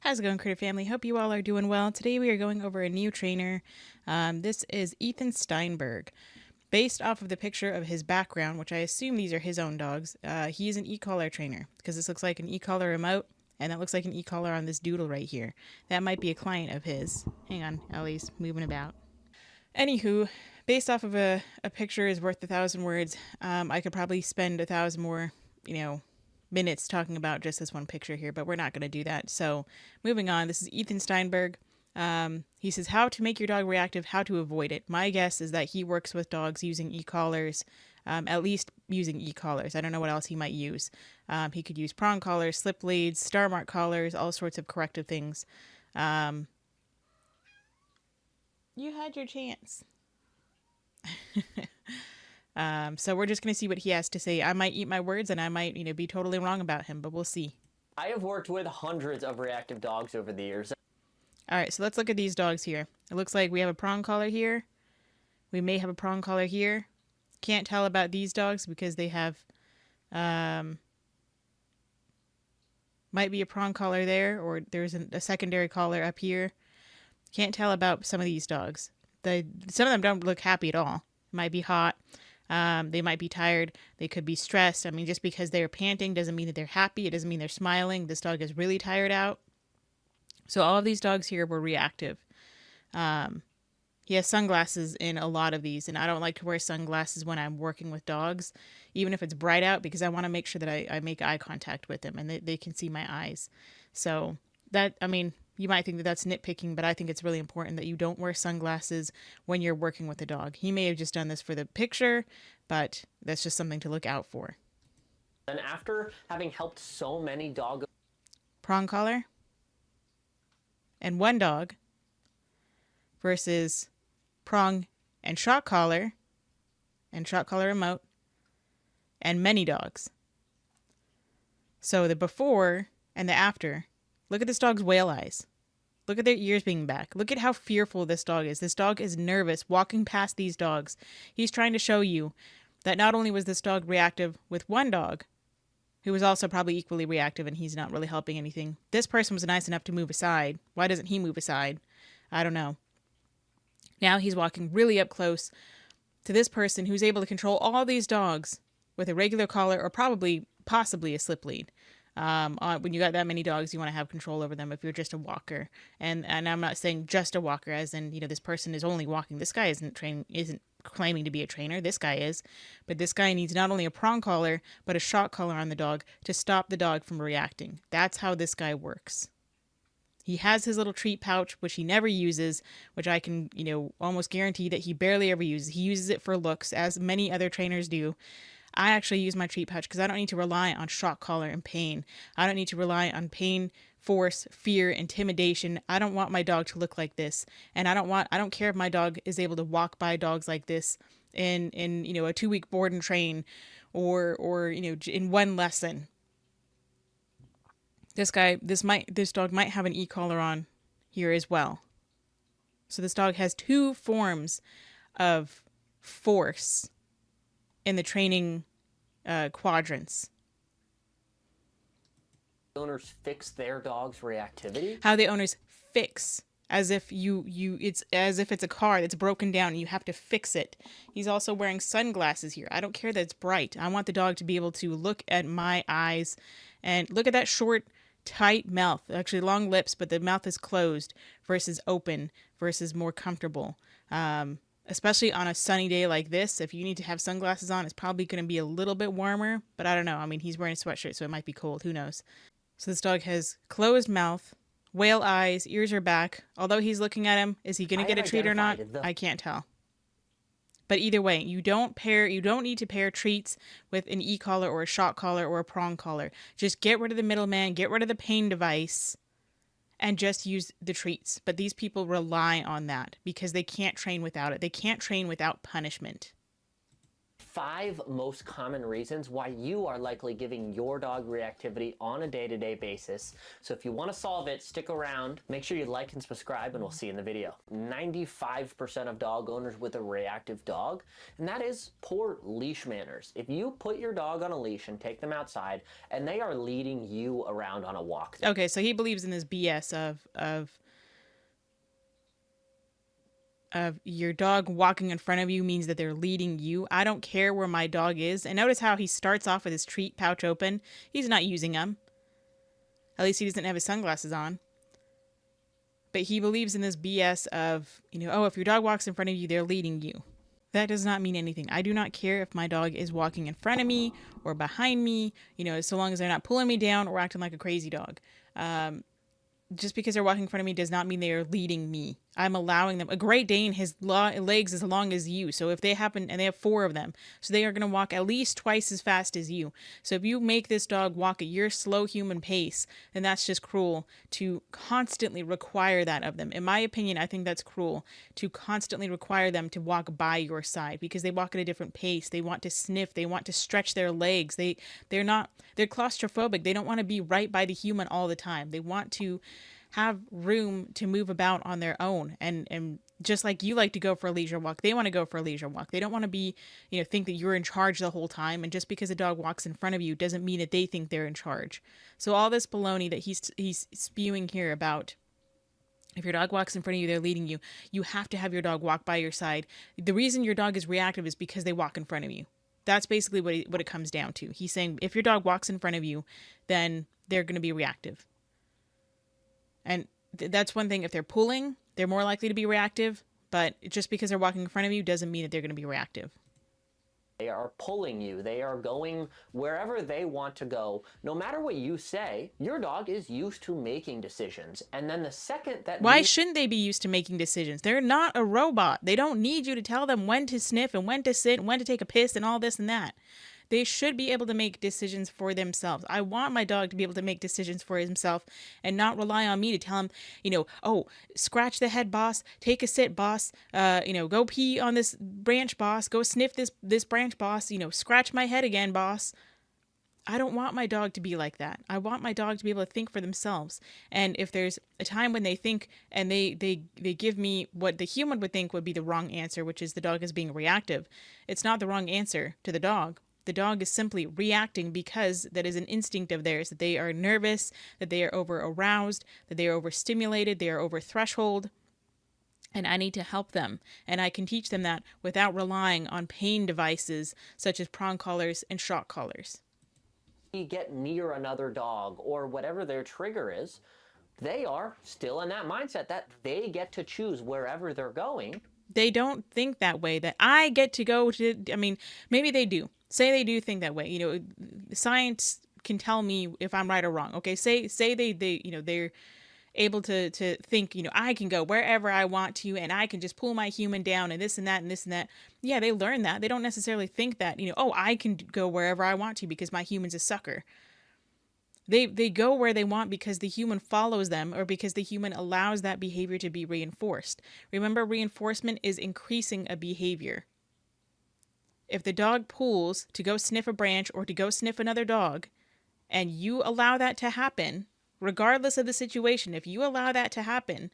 How's it going, Critter Family? Hope you all are doing well. Today we are going over a new trainer. This is Ethan Steinberg. Based off of the picture of his background, which I assume these are his own dogs, he is an e-collar trainer because this looks like an e-collar remote and that looks like an e-collar on this doodle right here. That might be a client of his. Hang on, Ellie's moving about. Anywho, based off of a picture is worth 1,000 words. I could probably spend 1,000 more, minutes talking about just this one picture here, but we're not going to do that. So moving on, this is Ethan Steinberg. He says how to make your dog reactive, how to avoid it. My guess is that he works with dogs using e-collars, at least using e-collars. I don't know what else he might use. He could use prong collars, slip leads, star mark collars, all sorts of corrective things. You had your chance. So we're just going to see what he has to say. I might eat my words and I might, be totally wrong about him, but we'll see. I have worked with hundreds of reactive dogs over the years. All right, so let's look at these dogs here. It looks like we have a prong collar here. We may have a prong collar here. Can't tell about these dogs because they have, might be a prong collar there, or there's a secondary collar up here. Can't tell about some of these dogs. Some of them don't look happy at all. Might be hot. They might be tired. They could be stressed. I mean, just because they're panting doesn't mean that they're happy. It doesn't mean they're smiling. This dog is really tired out. So all of these dogs here were reactive. He has sunglasses in a lot of these, and I don't like to wear sunglasses when I'm working with dogs, even if it's bright out, because I want to make sure that I make eye contact with them and they can see my eyes. So that, I mean, you might think that that's nitpicking, but I think it's really important that you don't wear sunglasses when you're working with a dog. He may have just done this for the picture, but that's just something to look out for. And after having helped so many dogs, prong collar and one dog versus prong and shot collar remote and many dogs. So the before and the after. Look at this dog's whale eyes. Look at their ears being back. Look at how fearful this dog is. This dog is nervous walking past these dogs. He's trying to show you that not only was this dog reactive with one dog, who was also probably equally reactive, and he's not really helping anything. This person was nice enough to move aside. Why doesn't he move aside? I don't know. Now he's walking really up close to this person who's able to control all these dogs with a regular collar or possibly a slip lead. When you got that many dogs, you want to have control over them if you're just a walker. And I'm not saying just a walker as in, this person is only walking. This guy isn't claiming to be a trainer. This guy is. But this guy needs not only a prong collar, but a shot collar on the dog to stop the dog from reacting. That's how this guy works. He has his little treat pouch, which he never uses, which I can, almost guarantee that he barely ever uses. He uses it for looks, as many other trainers do. I actually use my treat pouch because I don't need to rely on shock collar and pain. I don't need to rely on pain, force, fear, intimidation. I don't want my dog to look like this. And I don't care if my dog is able to walk by dogs like this in a 2-week board and train or in one lesson. This dog might have an e-collar on here as well. So this dog has two forms of force in the training quadrants. owners fix their dog's reactivity. How the owners fix, as if it's a car that's broken down and you have to fix it. He's also wearing sunglasses here. I don't care that it's bright. I want the dog to be able to look at my eyes and look at that short, tight mouth. Actually, long lips, but the mouth is closed versus open versus more comfortable. Especially on a sunny day like this, if you need to have sunglasses on, it's probably going to be a little bit warmer, but I don't know. I mean, he's wearing a sweatshirt, so it might be cold. Who knows? So this dog has closed mouth, whale eyes, ears are back. Although he's looking at him, is he going to get a treat or not? I can't tell. But either way, you don't need to pair treats with an e-collar or a shot collar or a prong collar. Just get rid of the middleman, get rid of the pain device, and just use the treats. But these people rely on that because they can't train without it. They can't train without punishment. 5 most common reasons why you are likely giving your dog reactivity on a day-to-day basis. So if you want to solve it, stick around. Make sure you like and subscribe, and we'll see you in the video. 95% of dog owners with a reactive dog, and that is poor leash manners. If you put your dog on a leash and take them outside, and they are leading you around on a walk. Okay, so he believes in this BS of your dog walking in front of you means that they're leading you. I don't care where my dog is. And notice how he starts off with his treat pouch open. He's not using them. At least he doesn't have his sunglasses on. But he believes in this BS of, oh, if your dog walks in front of you, they're leading you. That does not mean anything. I do not care if my dog is walking in front of me or behind me, so long as they're not pulling me down or acting like a crazy dog. Just because they're walking in front of me does not mean they are leading me. I'm allowing them. A Great Dane, his legs as long as you. So if they happen, and they have 4 of them, so they are going to walk at least twice as fast as you. So if you make this dog walk at your slow human pace, then that's just cruel to constantly require that of them. In my opinion, I think that's cruel to constantly require them to walk by your side because they walk at a different pace. They want to sniff. They want to stretch their legs. They're claustrophobic. They don't want to be right by the human all the time. They want to have room to move about on their own, and just like you like to go for a leisure walk, they want to go for a leisure walk. They don't want to be, think that you're in charge the whole time, and just because a dog walks in front of you doesn't mean that they think they're in charge. So all this baloney that he's spewing here about if your dog walks in front of you, they're leading you. You have to have your dog walk by your side. The reason your dog is reactive is because they walk in front of you. That's basically what it comes down to. He's saying if your dog walks in front of you, then they're going to be reactive. And that's one thing. If they're pulling, they're more likely to be reactive. But just because they're walking in front of you doesn't mean that they're going to be reactive. They are pulling you. They are going wherever they want to go. No matter what you say, your dog is used to making decisions. And then the second that... Why shouldn't they be used to making decisions? They're not a robot. They don't need you to tell them when to sniff and when to sit and when to take a piss and all this and that. They should be able to make decisions for themselves. I want my dog to be able to make decisions for himself and not rely on me to tell him, oh, scratch the head, boss, take a sit, boss, go pee on this branch, boss, go sniff this branch, boss, scratch my head again, boss. I don't want my dog to be like that. I want my dog to be able to think for themselves. And if there's a time when they think and they give me what the human would think would be the wrong answer, which is the dog is being reactive, it's not the wrong answer to the dog. The dog is simply reacting because that is an instinct of theirs, that they are nervous, that they are over aroused, that they are overstimulated, they are over threshold. And I need to help them. And I can teach them that without relying on pain devices such as prong collars and shock collars. Get near another dog or whatever their trigger is, they are still in that mindset that they get to choose wherever they're going. They don't think that way, that I get to go to, maybe they do. Say they do think that way. Science can tell me if I'm right or wrong. Okay, say they're able to think, I can go wherever I want to and I can just pull my human down and this and that and this and that. Yeah, they learn that. They don't necessarily think that, I can go wherever I want to because my human's a sucker. They go where they want because the human follows them or because the human allows that behavior to be reinforced. Remember, reinforcement is increasing a behavior. If the dog pulls to go sniff a branch or to go sniff another dog, and you allow that to happen, regardless of the situation, if you allow that to happen,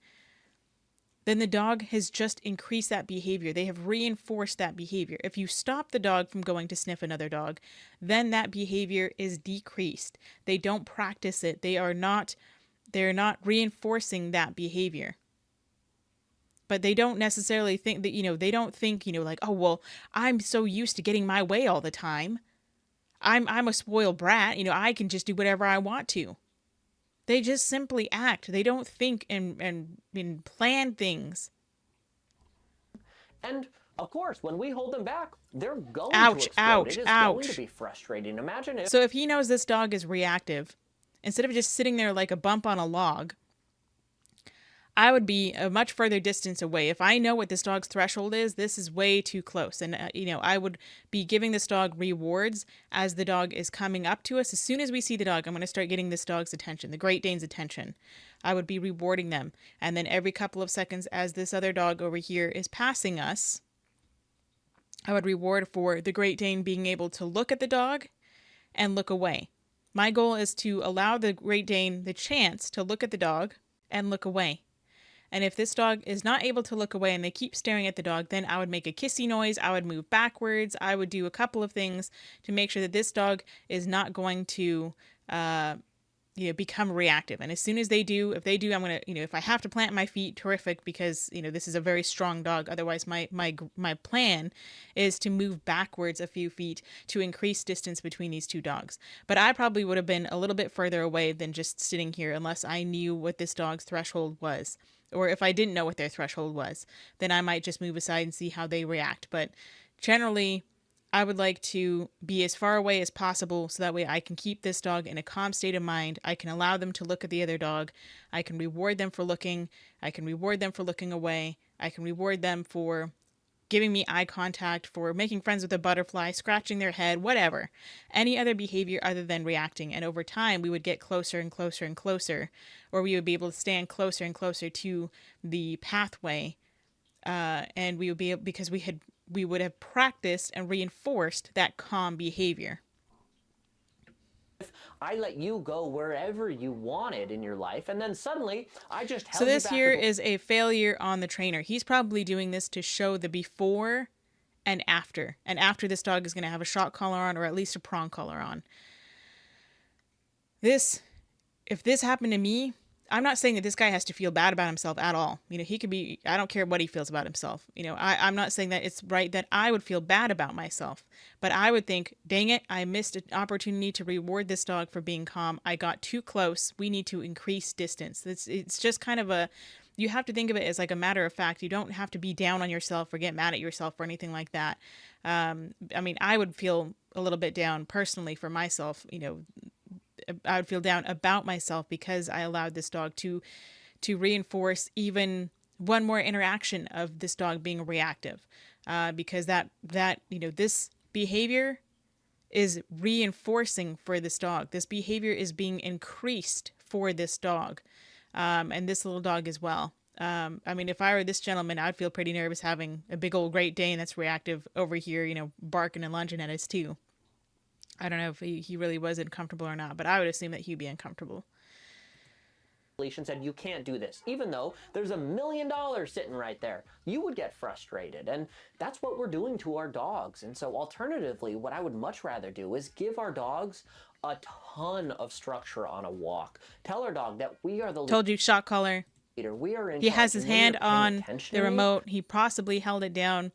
then the dog has just increased that behavior. They have reinforced that behavior. If you stop the dog from going to sniff another dog, then that behavior is decreased. They don't practice it. They're not reinforcing that behavior. But they don't necessarily think that, they don't think, like, oh, well, I'm so used to getting my way all the time. I'm a spoiled brat. I can just do whatever I want to. They just simply act. They don't think and plan things. And of course, when we hold them back, they're going ouch, to explode. Ouch, it is ouch. going to be frustrating. Imagine if... So if he knows this dog is reactive, instead of just sitting there like a bump on a log, I would be a much further distance away. If I know what this dog's threshold is, this is way too close. And, I would be giving this dog rewards as the dog is coming up to us. As soon as we see the dog, I'm going to start getting this dog's attention, the Great Dane's attention. I would be rewarding them. And then every couple of seconds as this other dog over here is passing us, I would reward for the Great Dane being able to look at the dog and look away. My goal is to allow the Great Dane the chance to look at the dog and look away. And if this dog is not able to look away and they keep staring at the dog, then I would make a kissy noise. I would move backwards. I would do a couple of things to make sure that this dog is not going to become reactive. And as soon as they do, if they do, I'm going to, if I have to plant my feet, terrific, because, this is a very strong dog. Otherwise, my plan is to move backwards a few feet to increase distance between these two dogs. But I probably would have been a little bit further away than just sitting here unless I knew what this dog's threshold was. Or if I didn't know what their threshold was, then I might just move aside and see how they react. But generally, I would like to be as far away as possible so that way I can keep this dog in a calm state of mind. I can allow them to look at the other dog. I can reward them for looking. I can reward them for looking away. I can reward them for giving me eye contact, for making friends with a butterfly, scratching their head, whatever. Any other behavior other than reacting. And over time, we would get closer and closer and closer, or we would be able to stand closer and closer to the pathway. And we would be able, because we would have practiced and reinforced that calm behavior. I let you go wherever you wanted in your life, and then suddenly I just held So this you back here is a failure on the trainer. He's probably doing this to show the before and after. And after, this dog is going to have a shock collar on, or at least a prong collar on. If this happened to me, I'm not saying that this guy has to feel bad about himself at all. He could be, I don't care what he feels about himself. I'm not saying that it's right that I would feel bad about myself, but I would think, dang it, I missed an opportunity to reward this dog for being calm. I got too close. We need to increase distance. It's just kind of you have to think of it as like a matter of fact. You don't have to be down on yourself or get mad at yourself or anything like that. I would feel a little bit down personally for myself, I would feel down about myself because I allowed this dog to reinforce even one more interaction of this dog being reactive, because that this behavior is reinforcing for this dog. This behavior is being increased for this dog, and this little dog as well. If I were this gentleman, I'd feel pretty nervous having a big old Great Dane that's reactive over here, barking and lunging at us too. I don't know if he really was uncomfortable or not, but I would assume that he'd be uncomfortable. Said you can't do this, even though there's $1 million sitting right there. You would get frustrated, and that's what we're doing to our dogs. And so alternatively, what I would much rather do is give our dogs a ton of structure on a walk. Tell our dog that we are the Told you, shock collar. leader. We are in He charge. has his And when hand you're paying on attention the to me, remote. He possibly held it down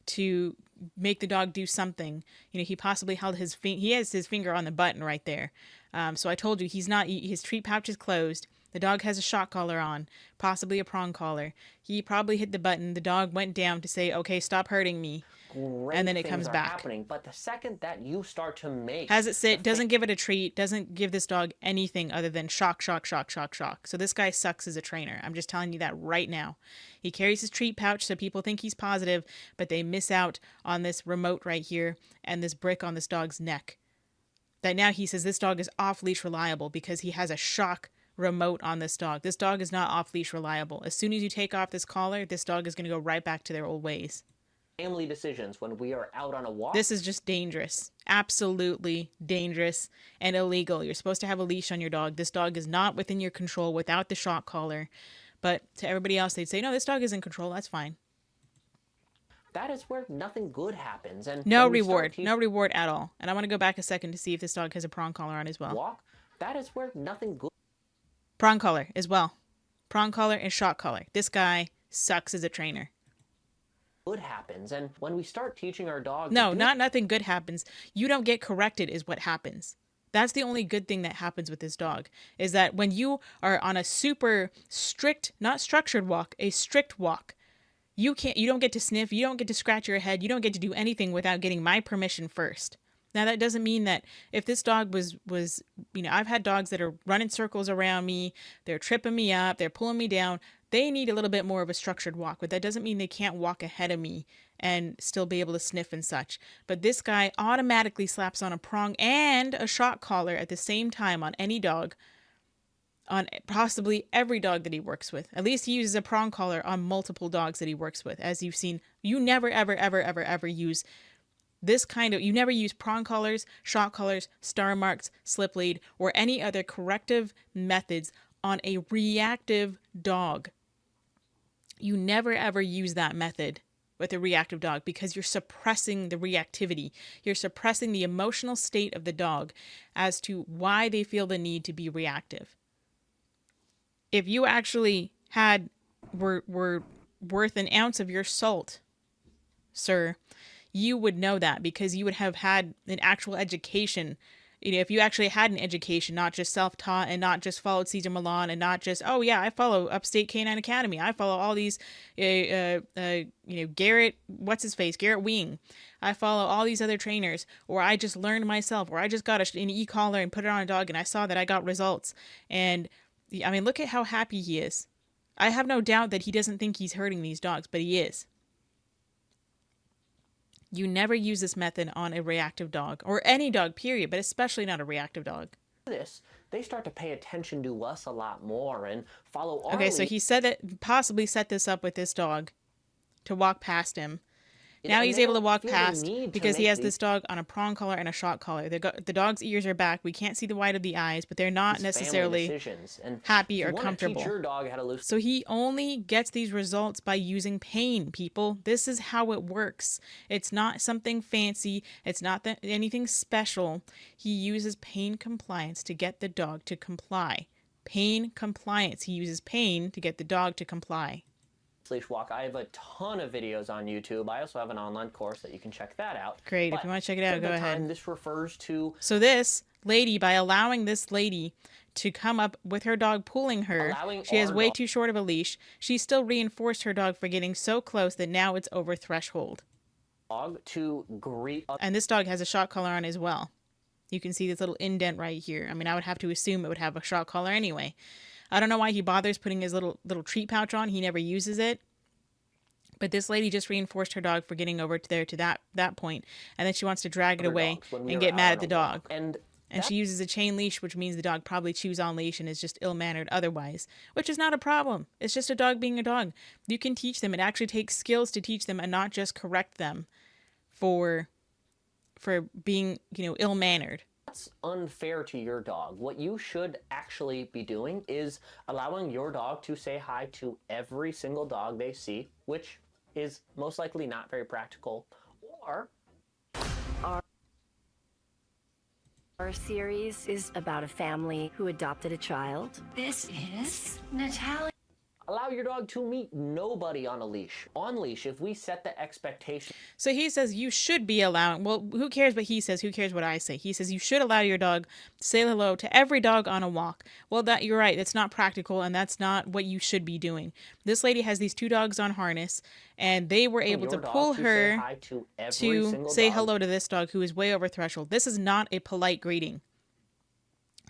to make the dog do something. He possibly held he has his finger on the button right there. So I told you, his treat pouch is closed. The dog has a shock collar on, possibly a prong collar. He probably hit the button. The dog went down to say, okay, stop hurting me. great And then it things comes are back. happening. But the second that you start to make Has it sit, doesn't give it a treat, doesn't give this dog anything other than shock, shock, shock, shock, shock. So this guy sucks as a trainer. I'm just telling you that right now. He carries his treat pouch so people think he's positive, but they miss out on this remote right here and this brick on this dog's neck. That now he says this dog is off-leash reliable because he has a shock remote on this dog. This dog is not off-leash reliable. As soon as you take off this collar, this dog is going to go right back to their old ways. family decisions when we are out on a walk. This is just dangerous. Absolutely dangerous and illegal. You're supposed to have a leash on your dog. This dog is not within your control without the shock collar. But to everybody else, they'd say, no, this dog is in control. That's fine. That is where nothing good happens. And No when we start reward. No reward at all. And I want to go back a second to see if this dog has a prong collar on as well. walk, that is where nothing good Prong collar as well. Prong collar and shock collar. This guy sucks as a trainer. happens. And when we start teaching our dog, No, nothing good happens. You don't get corrected is what happens. That's the only good thing that happens with this dog, is that when you are on a super strict, not structured walk, a strict walk, you don't get to sniff, you don't get to scratch your head, you don't get to do anything without getting my permission first. Now, that doesn't mean that if this dog was, I've had dogs that are running circles around me, they're tripping me up, they're pulling me down. They need a little bit more of a structured walk, but that doesn't mean they can't walk ahead of me and still be able to sniff and such. But this guy automatically slaps on a prong and a shock collar at the same time on any dog. on possibly every dog that he works with. At least he uses a prong collar on multiple dogs that he works with. As you've seen, you never, ever, ever, ever, ever use this kind of, you never use prong collars, shock collars, star marks, slip lead, or any other corrective methods on a reactive dog. You never ever use that method with a reactive dog because you're suppressing the reactivity. You're suppressing the emotional state of the dog as to why they feel the need to be reactive. If you actually were worth an ounce of your salt, sir, you would know that because you would have had an actual education. You know, if you actually had an education, not just self-taught and not just followed Cesar Millan and not just, oh yeah, I follow Upstate Canine Academy. I follow all these, Garrett, what's his face? Garrett Wing. I follow all these other trainers, or I just learned myself, or I just got an e-collar and put it on a dog and I saw that I got results. And I mean, look at how happy he is. I have no doubt that he doesn't think he's hurting these dogs, but he is. You never use this method on a reactive dog, or any dog, period, but especially not a reactive dog. This, they start to pay attention to us a lot more and follow our Okay, so he said that possibly set this up with this dog to walk past him. Now he's able to walk past because he has this dog on a prong collar and a shock collar. The dog's ears are back. We can't see the white of the eyes, but they're not necessarily happy or comfortable. So he only gets these results by using pain, people. This is how it works. It's not something fancy. It's not anything special. He uses pain compliance to get the dog to comply. Pain compliance. He uses pain to get the dog to comply. Leash walk. I have a ton of videos on YouTube. I also have an online course that you can check that out. Great. If you want to check it out, go ahead. This refers to... So this lady, by allowing this lady to come up with her dog pulling her, she has way too short of a leash. She still reinforced her dog for getting so close that now it's over threshold. Dog to greet... And this dog has a shock collar on as well. You can see this little indent right here. I mean, I would have to assume it would have a shock collar anyway. I don't know why he bothers putting his little treat pouch on. He never uses it. But this lady just reinforced her dog for getting over to that point. And then she wants to drag it away and get mad at the dog. And she uses a chain leash, which means the dog probably chews on leash and is just ill-mannered otherwise. Which is not a problem. It's just a dog being a dog. You can teach them. It actually takes skills to teach them and not just correct them for being, ill-mannered. That's unfair to your dog. What you should actually be doing is allowing your dog to say hi to every single dog they see, which is most likely not very practical. Or our series is about a family who adopted a child. This is Natalia. Allow your dog to meet nobody on a leash. On leash, if we set the expectation... So he says you should be allowing... Well, who cares what he says? Who cares what I say? He says you should allow your dog to say hello to every dog on a walk. Well, you're right. That's not practical, and that's not what you should be doing. This lady has these two dogs on harness, and they were able to pull her to say hello to this dog who is way over threshold. This is not a polite greeting.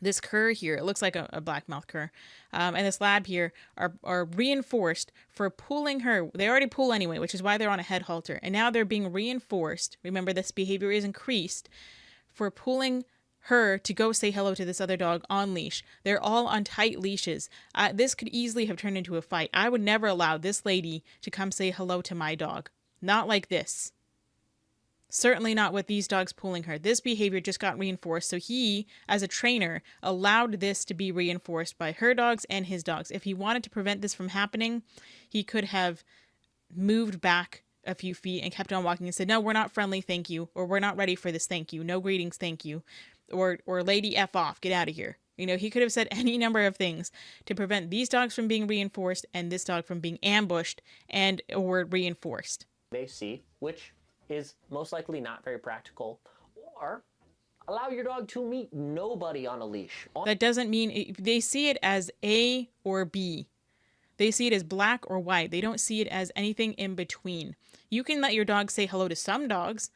This cur here, it looks like a black mouth cur, and this lab here are reinforced for pulling her. They already pull anyway, which is why they're on a head halter. And now they're being reinforced. Remember, this behavior is increased for pulling her to go say hello to this other dog on leash. They're all on tight leashes. This could easily have turned into a fight. I would never allow this lady to come say hello to my dog. Not like this. Certainly not with these dogs pulling her. This behavior just got reinforced. So he, as a trainer, allowed this to be reinforced by her dogs and his dogs. If he wanted to prevent this from happening, he could have moved back a few feet and kept on walking and said, no, we're not friendly, thank you. Or we're not ready for this, thank you. No greetings, thank you. Or lady F off, get out of here. He could have said any number of things to prevent these dogs from being reinforced and this dog from being ambushed or reinforced. They see, which is most likely not very practical. Or allow your dog to meet nobody on a leash. That doesn't mean they see it as A or B. They see it as black or white. They don't see it as anything in between. You can let your dog say hello to some dogs.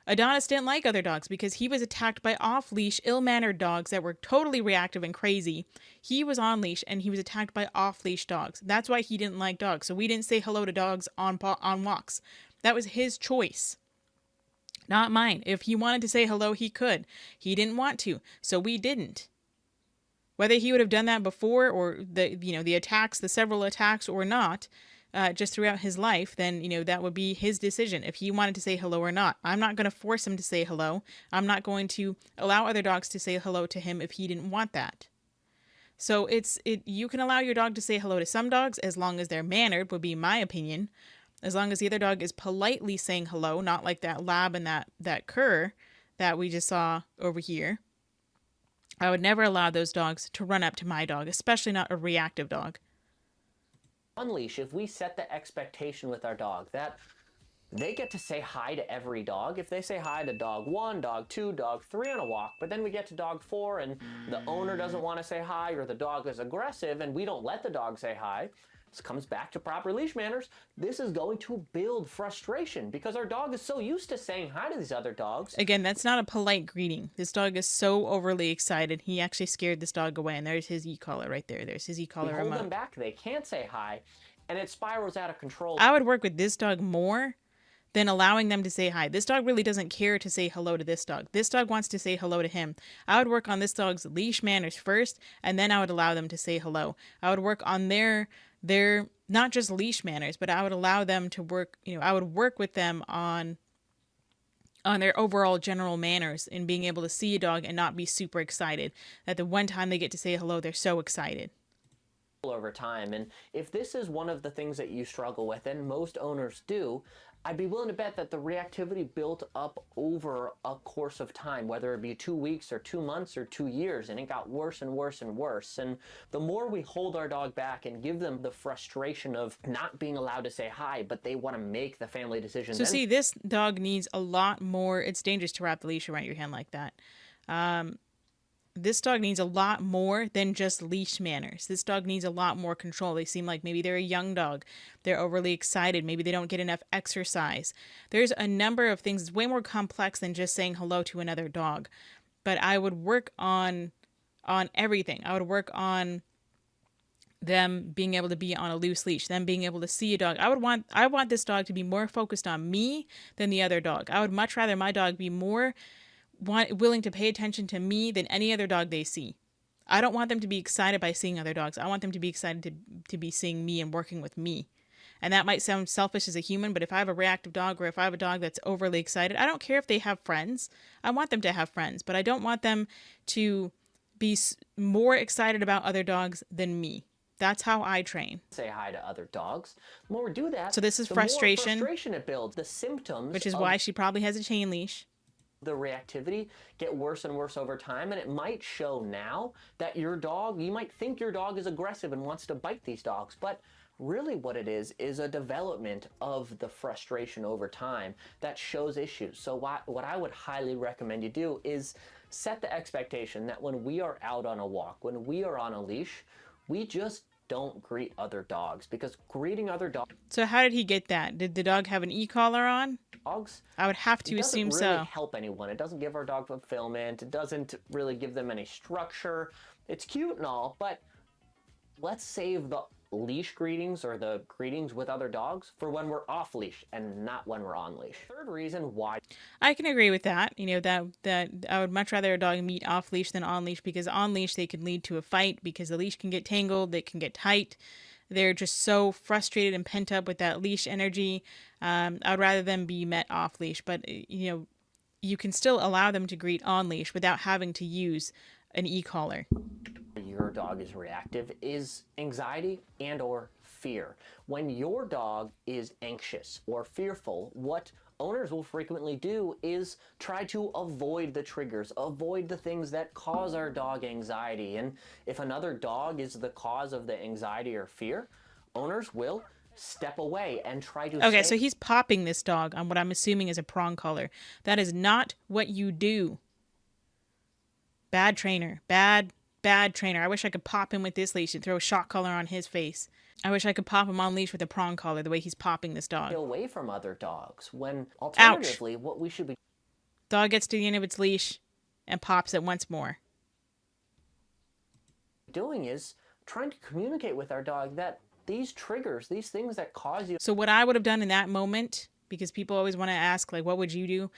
Adonis didn't like other dogs because he was attacked by off-leash, ill-mannered dogs that were totally reactive and crazy. He was on leash and he was attacked by off-leash dogs. That's why he didn't like dogs. So we didn't say hello to dogs on walks. That was his choice, not mine. If he wanted to say hello, he could. He didn't want to, so we didn't. Whether he would have done that before, or the attacks, the several attacks, or not, just throughout his life, then, that would be his decision if he wanted to say hello or not. I'm not going to force him to say hello. I'm not going to allow other dogs to say hello to him if he didn't want that. So you can allow your dog to say hello to some dogs as long as they're mannered, would be my opinion. As long as the other dog is politely saying hello, not like that lab and that cur that we just saw over here. I would never allow those dogs to run up to my dog, especially not a reactive dog. On leash, if we set the expectation with our dog that they get to say hi to every dog. If they say hi to dog 1, dog 2, dog 3 on a walk, but then we get to dog 4 and the owner doesn't want to say hi, or the dog is aggressive and we don't let the dog say hi, this comes back to proper leash manners. This is going to build frustration because our dog is so used to saying hi to these other dogs. Again, that's not a polite greeting. This dog is so overly excited. He actually scared this dog away, and there's his e-collar right there. There's his e-collar remote. We hold them back, they can't say hi, and it spirals out of control. I would work with this dog more than allowing them to say hi. This dog really doesn't care to say hello to this dog. This dog wants to say hello to him. I would work on this dog's leash manners first, and then I would allow them to say hello. I would work on their not just leash manners, but I would allow them to work, I would work with them on their overall general manners and being able to see a dog and not be super excited. That the one time they get to say hello, they're so excited. Over time. And if this is one of the things that you struggle with, and most owners do, I'd be willing to bet that the reactivity built up over a course of time, whether it be 2 weeks or 2 months or 2 years, and it got worse and worse and worse. And the more we hold our dog back and give them the frustration of not being allowed to say hi, but they want to make the family decision. So see, this dog needs a lot more. It's dangerous to wrap the leash around your hand like that. This dog needs a lot more than just leash manners. This dog needs a lot more control. They seem like maybe they're a young dog. They're overly excited. Maybe they don't get enough exercise. There's a number of things. It's way more complex than just saying hello to another dog. But I would work on everything. I would work on them being able to be on a loose leash, them being able to see a dog. I want this dog to be more focused on me than the other dog. I would much rather my dog be more willing to pay attention to me than any other dog they see. I don't want them to be excited by seeing other dogs. I want them to be excited to be seeing me and working with me. And that might sound selfish as a human, but if I have a reactive dog, or if I have a dog that's overly excited, I don't care if they have friends. I want them to have friends, but I don't want them to be more excited about other dogs than me. That's how I train. Say hi to other dogs. The more we do that, so this is the frustration, more frustration it builds. The symptoms, which is why she probably has a chain leash. The reactivity get worse and worse over time, and it might show now that your dog, you might think your dog is aggressive and wants to bite these dogs, but really what it is a development of the frustration over time that shows issues. So what I would highly recommend you do is set the expectation that when we are out on a walk, when we are on a leash, we just don't greet other dogs, because greeting other dogs. So how did he get that? Did the dog have an e-collar on? I would have to assume so. It doesn't really help anyone. It doesn't give our dog fulfillment. It doesn't really give them any structure. It's cute and all, but let's save the leash greetings or the greetings with other dogs for when we're off leash and not when we're on leash. Third reason why I can agree with that. That I would much rather a dog meet off leash than on leash, because on leash they can lead to a fight, because the leash can get tangled, they can get tight. They're just so frustrated and pent up with that leash energy. I'd rather them be met off leash, but you can still allow them to greet on leash without having to use an e-collar. Your dog is reactive is anxiety and or fear. When your dog is anxious or fearful, what owners will frequently do is try to avoid the triggers, avoid the things that cause our dog anxiety. And if another dog is the cause of the anxiety or fear, owners will step away and try to Okay, so he's popping this dog on what I'm assuming is a prong collar. That is not what you do. Bad trainer. Bad trainer. I wish I could pop him with this leash and throw a shock collar on his face. I wish I could pop him on leash with a prong collar the way he's popping this dog. Away from other dogs, when alternatively what we should be dog gets to the end of its leash and pops it once more. Doing is trying to communicate with our dog that these triggers, these things that cause you. So what I would have done in that moment, because people always want to ask, like, what would you do?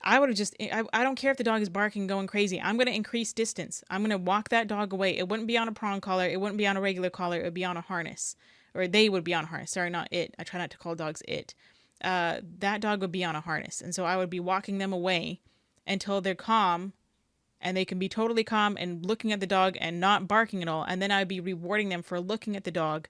I would have just, I don't care if the dog is barking, going crazy. I'm going to increase distance. I'm going to walk that dog away. It wouldn't be on a prong collar. It wouldn't be on a regular collar. It would be on a harness. Or they would be on a harness. Sorry, not it. I try not to call dogs it. That dog would be on a harness. And so I would be walking them away until they're calm and they can be totally calm and looking at the dog and not barking at all. And then I would be rewarding them for looking at the dog.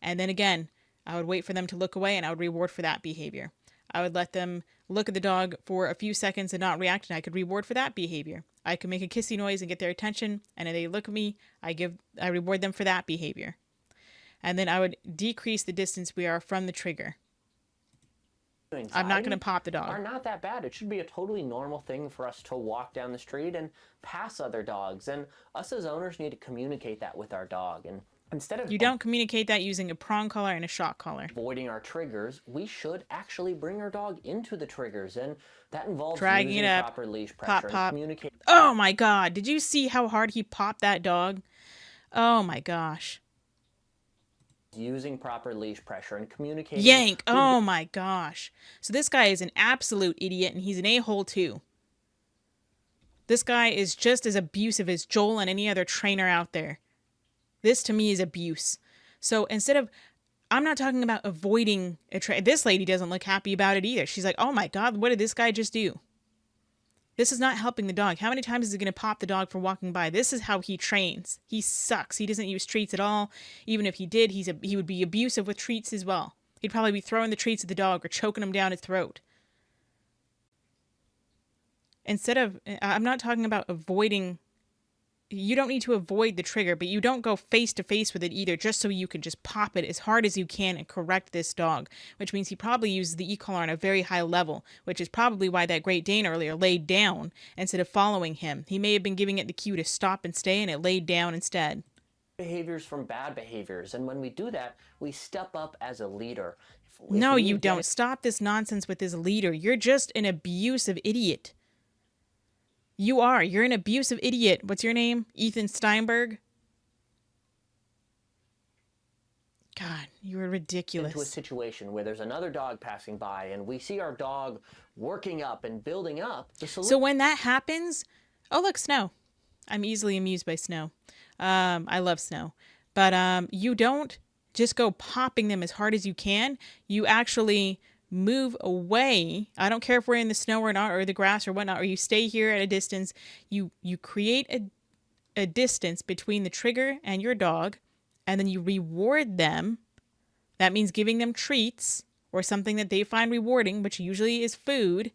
And then again, I would wait for them to look away and I would reward for that behavior. I would let them look at the dog for a few seconds and not react, and I could reward for that behavior. I could make a kissy noise and get their attention, and if they look at me, I reward them for that behavior. And then I would decrease the distance we are from the trigger. I'm not going to pop the dog. Are not that bad. It should be a totally normal thing for us to walk down the street and pass other dogs, and us as owners need to communicate that with our dog. And instead of You don't communicate that using a prong collar and a shock collar. avoiding our triggers, we should actually bring our dog into the triggers, and that involves Dragging using it up. proper leash Pop, pressure and pop. communicate. Oh my god, did you see how hard he popped that dog? Oh my gosh. Using proper leash pressure and communicating. Yank! Oh my gosh. So this guy is an absolute idiot, and he's an a-hole too. This guy is just as abusive as Joel and any other trainer out there. This to me is abuse. So instead of, I'm not talking about avoiding this lady doesn't look happy about it either. She's like, oh my god, what did this guy just do? This is not helping the dog. How many times is he going to pop the dog for walking by? This is how he trains. He sucks. He doesn't use treats at all. Even if he did, he would be abusive with treats as well. He'd probably be throwing the treats at the dog or choking him down his throat. Instead of, I'm not talking about avoiding. You don't need to avoid the trigger, but you don't go face to face with it either, just so you can just pop it as hard as you can and correct this dog, which means he probably uses the e-collar on a very high level, which is probably why that Great Dane earlier laid down instead of following him. He may have been giving it the cue to stop and stay, and it laid down instead. Behaviors from bad behaviors, and when we do that, we step up as a leader. If No, we you get don't. Stop this nonsense with this leader. You're just an abusive idiot. You are. You're an abusive idiot. What's your name? Ethan Steinberg? God, you are ridiculous. into a situation where there's another dog passing by and we see our dog working up and building up, the solution So when that happens, oh look, snow. I'm easily amused by snow. I love snow. But you don't just go popping them as hard as you can. You actually move away. I don't care if we're in the snow or not, or the grass or whatnot, or you stay here at a distance. You create a distance between the trigger and your dog, and then you reward them. That means giving them treats or something that they find rewarding, which usually is food.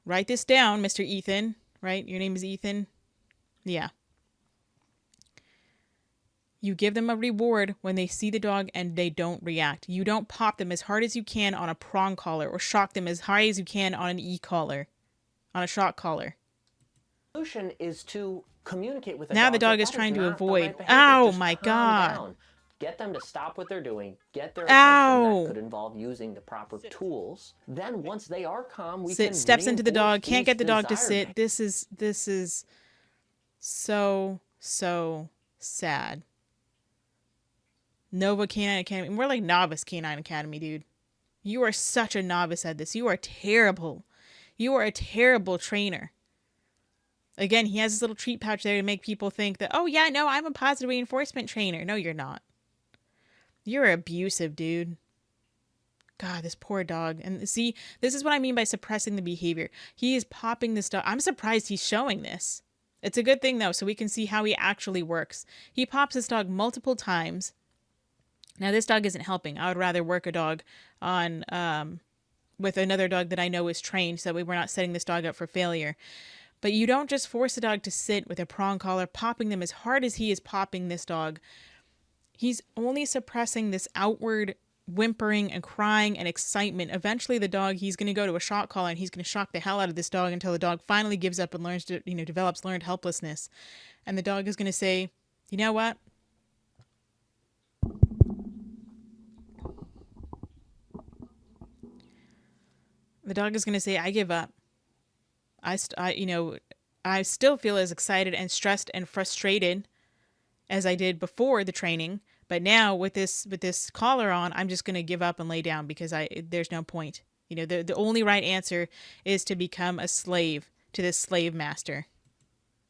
Write this down, Mr. Ethan, right? Your name is Ethan? Yeah. You give them a reward when they see the dog and they don't react. You don't pop them as hard as you can on a prong collar or shock them as high as you can on an e-collar, on a shock collar. solution is to communicate with the Now dog. the dog that is that trying to not the avoid. right behavior. Ow, Just my calm God. down. Get them to stop what they're doing. Get their Ow. attention. That could involve using the proper tools. Then once they are calm, we can Steps into the dog, reinforce can't get the these dog to desired sit. This is so sad. Nova Canine Academy. We're like novice Canine Academy, dude. You are such a novice at this. You are terrible. You are a terrible trainer. Again, he has this little treat pouch there to make people think that, oh yeah, no, I'm a positive reinforcement trainer. No, you're not. You're abusive, dude. God, this poor dog. And see, this is what I mean by suppressing the behavior. He is popping this dog. I'm surprised he's showing this. It's a good thing, though, so we can see how he actually works. He pops this dog multiple times. Now, this dog isn't helping. I would rather work a dog on with another dog that I know is trained so that we're not setting this dog up for failure. But you don't just force a dog to sit with a prong collar, popping them as hard as he is popping this dog. He's only suppressing this outward whimpering and crying and excitement. Eventually the dog, he's going to go to a shock collar and he's going to shock the hell out of this dog until the dog finally gives up and learns to, develops learned helplessness. And the dog is going to say, you know what? The dog is going to say, I give up. I still feel as excited and stressed and frustrated as I did before the training, but now with this collar on, I'm just going to give up and lay down because there's no point. You know, the only right answer is to become a slave to this slave master.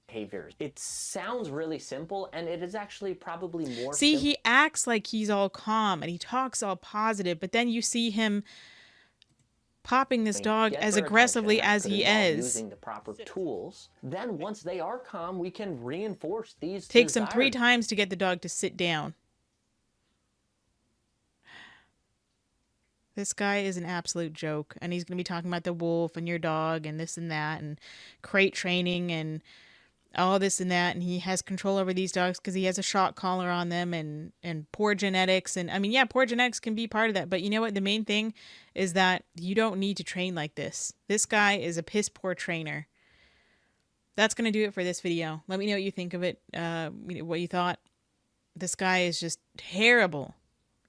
Behaviors. It sounds really simple, and it is actually probably more See, simple. he acts like he's all calm and he talks all positive, but then you see him popping this dog Get as their aggressively attention. That as could he involve is. using the proper tools. Then once they are calm, we can reinforce these Takes him 3 desired times to get the dog to sit down. This guy is an absolute joke, and he's going to be talking about the wolf and your dog and this and that and crate training and all this and that, and he has control over these dogs because he has a shock collar on them and poor genetics. And I mean, yeah, poor genetics can be part of that, but you know what? The main thing is that you don't need to train like this. This guy is a piss poor trainer. That's going to do it for this video. Let me know what you think of it, what you thought. This guy is just terrible.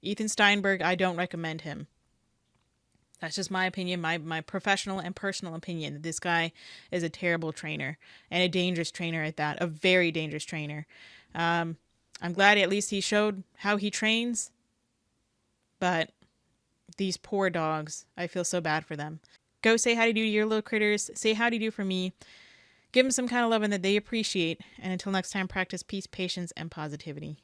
Ethan Steinberg, I don't recommend him. That's just my opinion, my professional and personal opinion. This guy is a terrible trainer and a dangerous trainer at that, a very dangerous trainer. I'm glad at least he showed how he trains, but these poor dogs, I feel so bad for them. Go say howdy do to your little critters. Say howdy do for me. Give them some kind of loving that they appreciate. And until next time, practice peace, patience, and positivity.